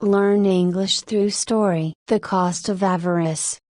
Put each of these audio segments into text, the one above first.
Learn English through story. The cost of avarice.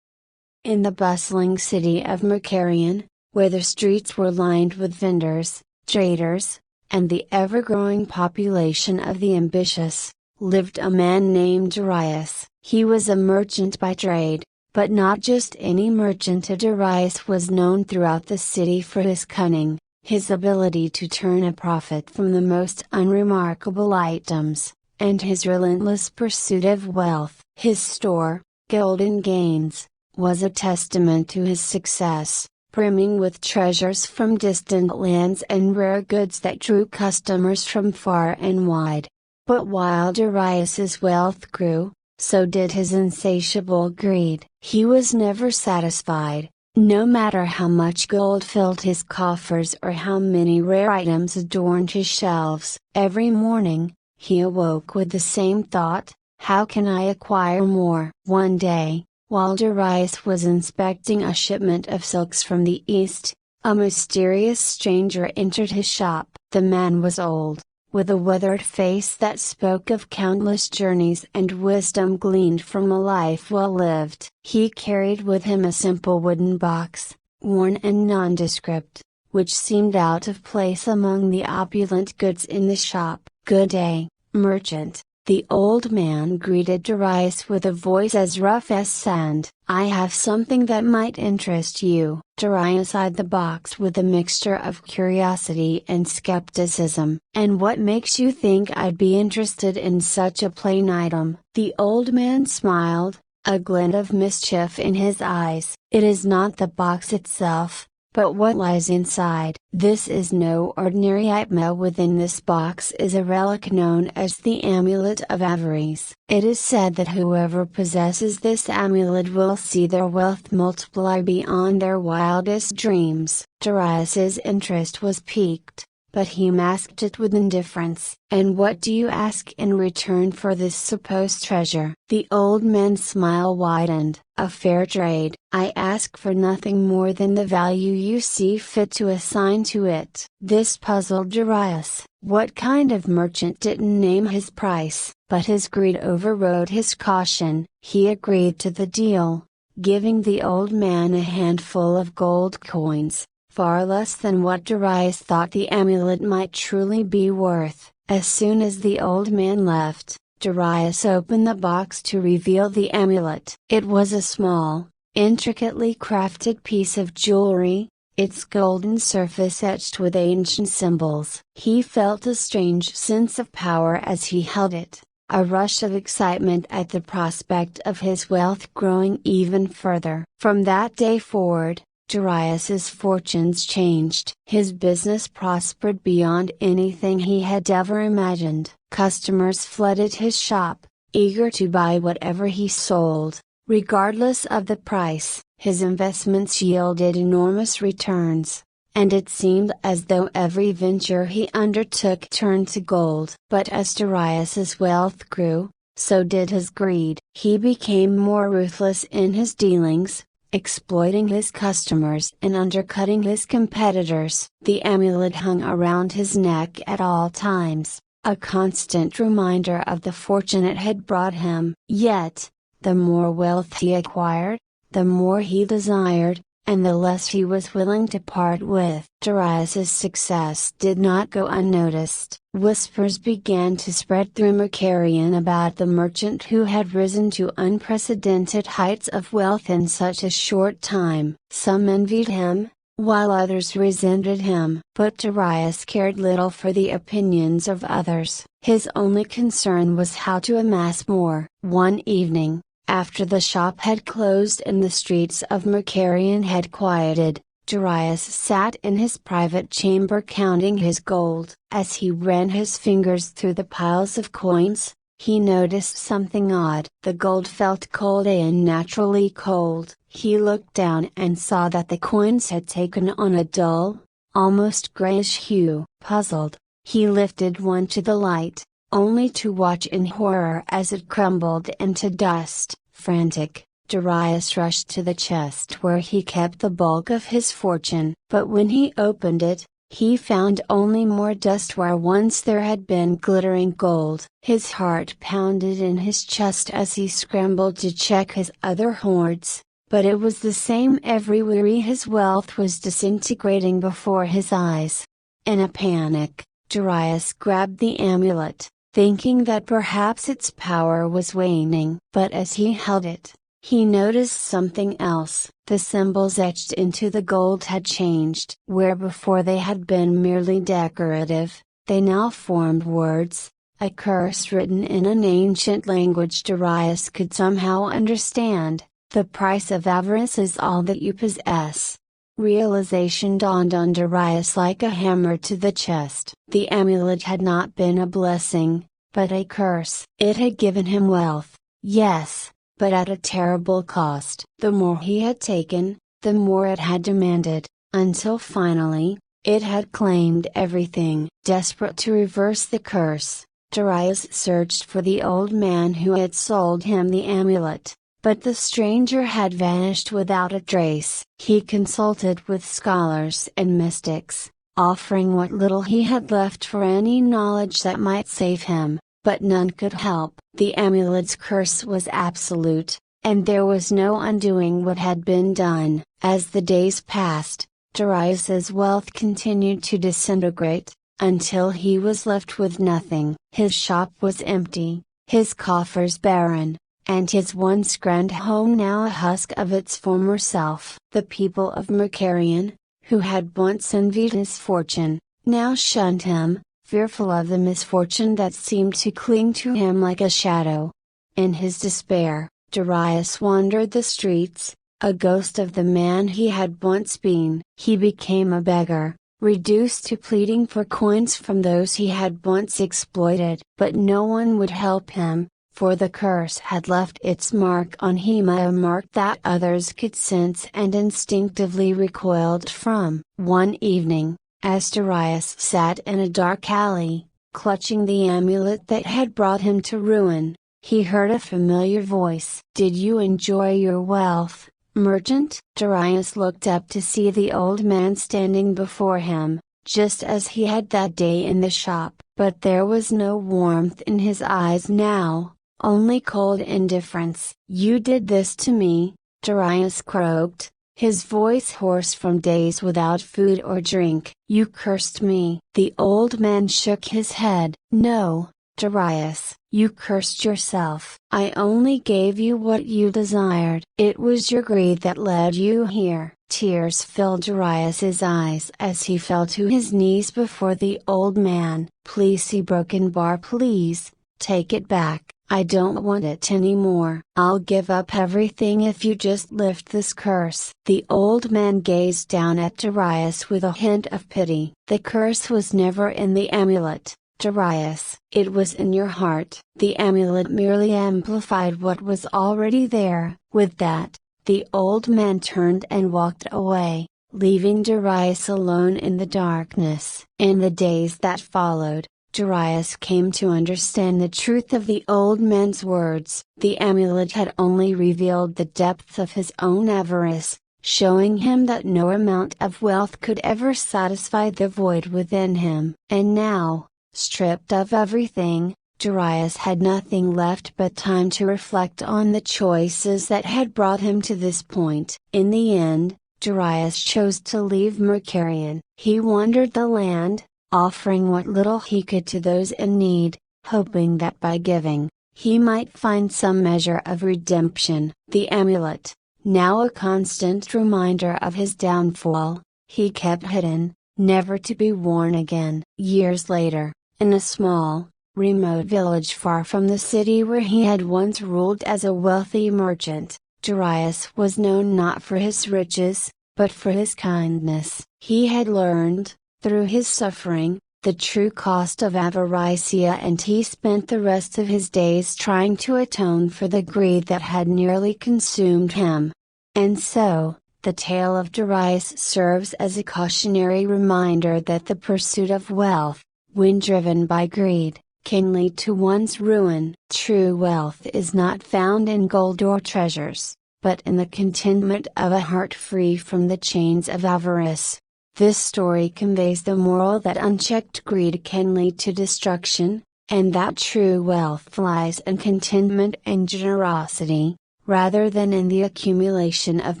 In the bustling city of Mercarion, where the streets were lined with vendors, traders, and the ever-growing population of the ambitious, lived a man named Avarice. He was a merchant by trade, but not just any merchant. Avarice was known throughout the city for his cunning, his ability to turn a profit from the most unremarkable items, and his relentless pursuit of wealth. His store, Golden Gains, was a testament to his success, brimming with treasures from distant lands and rare goods that drew customers from far and wide. But while Avarice's wealth grew, so did his insatiable greed. He was never satisfied, no matter how much gold filled his coffers or how many rare items adorned his shelves. Every morning, he awoke with the same thought: how can I acquire more? One day, while Avarice was inspecting a shipment of silks from the east, a mysterious stranger entered his shop. The man was old, with a weathered face that spoke of countless journeys and wisdom gleaned from a life well lived. He carried with him a simple wooden box, worn and nondescript, which seemed out of place among the opulent goods in the shop. "Good day, merchant," the old man greeted Avarice with a voice as rough as sand. "I have something that might interest you." Avarice eyed the box with a mixture of curiosity and skepticism. "And what makes you think I'd be interested in such a plain item?" The old man smiled, a glint of mischief in his eyes. "It is not the box itself, but what lies inside. This is no ordinary item. Within this box is a relic known as the Amulet of Avarice. It is said that whoever possesses this amulet will see their wealth multiply beyond their wildest dreams." Avarice's interest was piqued, but he masked it with indifference. "And what do you ask in return for this supposed treasure?" The old man's smile widened. "A fair trade. I ask for nothing more than the value you see fit to assign to it." This puzzled Avarice. What kind of merchant didn't name his price? But his greed overrode his caution. He agreed to the deal, giving the old man a handful of gold coins, far less than what Avarice thought the amulet might truly be worth. As soon as the old man left, Avarice opened the box to reveal the amulet. It was a small, intricately crafted piece of jewelry, its golden surface etched with ancient symbols. He felt a strange sense of power as he held it, a rush of excitement at the prospect of his wealth growing even further. From that day forward, Avarice's fortunes changed. His business prospered beyond anything he had ever imagined. Customers flooded his shop, eager to buy whatever he sold, regardless of the price. His investments yielded enormous returns, and it seemed as though every venture he undertook turned to gold. But as Avarice's wealth grew, so did his greed. He became more ruthless in his dealings, exploiting his customers and undercutting his competitors. The amulet hung around his neck at all times, a constant reminder of the fortune it had brought him. Yet, the more wealth he acquired, the more he desired, and the less he was willing to part with. Avarice's success did not go unnoticed. Whispers began to spread through Mercarion about the merchant who had risen to unprecedented heights of wealth in such a short time. Some envied him, while others resented him. But Avarice cared little for the opinions of others. His only concern was how to amass more. One evening, after the shop had closed and the streets of Mercarion had quieted, Avarice sat in his private chamber counting his gold. As he ran his fingers through the piles of coins, he noticed something odd. The gold felt cold, unnaturally cold. He looked down and saw that the coins had taken on a dull, almost grayish hue. Puzzled, he lifted one to the light, only to watch in horror as it crumbled into dust. Frantic, Avarice rushed to the chest where he kept the bulk of his fortune. But when he opened it, he found only more dust where once there had been glittering gold. His heart pounded in his chest as he scrambled to check his other hoards, but it was the same everywhere. His wealth was disintegrating before his eyes. In a panic, Darius grabbed the amulet, thinking that perhaps its power was waning. But as he held it, he noticed something else. The symbols etched into the gold had changed. Where before they had been merely decorative, they now formed words, a curse written in an ancient language Darius could somehow understand. The price of avarice is all that you possess. Realization dawned on Darius like a hammer to the chest. The amulet had not been a blessing, but a curse. It had given him wealth, yes, but at a terrible cost. The more he had taken, the more it had demanded, until finally, it had claimed everything. Desperate to reverse the curse, Darius searched for the old man who had sold him the amulet, but the stranger had vanished without a trace. He consulted with scholars and mystics, offering what little he had left for any knowledge that might save him, but none could help. The amulet's curse was absolute, and there was no undoing what had been done. As the days passed, Darius's wealth continued to disintegrate, until he was left with nothing. His shop was empty, his coffers barren, and his once grand home now a husk of its former self. The people of Mercarian, who had once envied his fortune, now shunned him, fearful of the misfortune that seemed to cling to him like a shadow. In his despair, Darius wandered the streets, a ghost of the man he had once been. He became a beggar, reduced to pleading for coins from those he had once exploited. But no one would help him, for the curse had left its mark on him, a mark that others could sense and instinctively recoiled from. One evening, as Darius sat in a dark alley, clutching the amulet that had brought him to ruin, he heard a familiar voice. "Did you enjoy your wealth, merchant?" Darius looked up to see the old man standing before him, just as he had that day in the shop. But there was no warmth in his eyes now, only cold indifference. "You did this to me," Darius croaked, his voice hoarse from days without food or drink. "You cursed me." The old man shook his head. "No, Darius, you cursed yourself. I only gave you what you desired. It was your greed that led you here." Tears filled Darius's eyes as he fell to his knees before the old man. "Please," he broke in, "please, take it back. I don't want it anymore. I'll give up everything if you just lift this curse." The old man gazed down at Darius with a hint of pity. "The curse was never in the amulet, Darius. It was in your heart. The amulet merely amplified what was already there." With that, the old man turned and walked away, leaving Darius alone in the darkness. In the days that followed, Darius came to understand the truth of the old man's words. The amulet had only revealed the depth of his own avarice, showing him that no amount of wealth could ever satisfy the void within him. And now, stripped of everything, Darius had nothing left but time to reflect on the choices that had brought him to this point. In the end, Darius chose to leave Mercarian. He wandered the land, offering what little he could to those in need, hoping that by giving, he might find some measure of redemption. The amulet, now a constant reminder of his downfall, he kept hidden, never to be worn again. Years later, in a small, remote village far from the city where he had once ruled as a wealthy merchant, Darius was known not for his riches, but for his kindness. He had learned, through his suffering, the true cost of avarice, and he spent the rest of his days trying to atone for the greed that had nearly consumed him. And so, the tale of Darius serves as a cautionary reminder that the pursuit of wealth, when driven by greed, can lead to one's ruin. True wealth is not found in gold or treasures, but in the contentment of a heart free from the chains of avarice. This story conveys the moral that unchecked greed can lead to destruction, and that true wealth lies in contentment and generosity, rather than in the accumulation of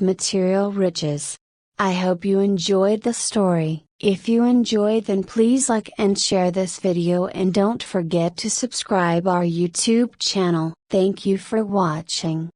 material riches. I hope you enjoyed the story. If you enjoyed, then please like and share this video, and don't forget to subscribe our YouTube channel. Thank you for watching.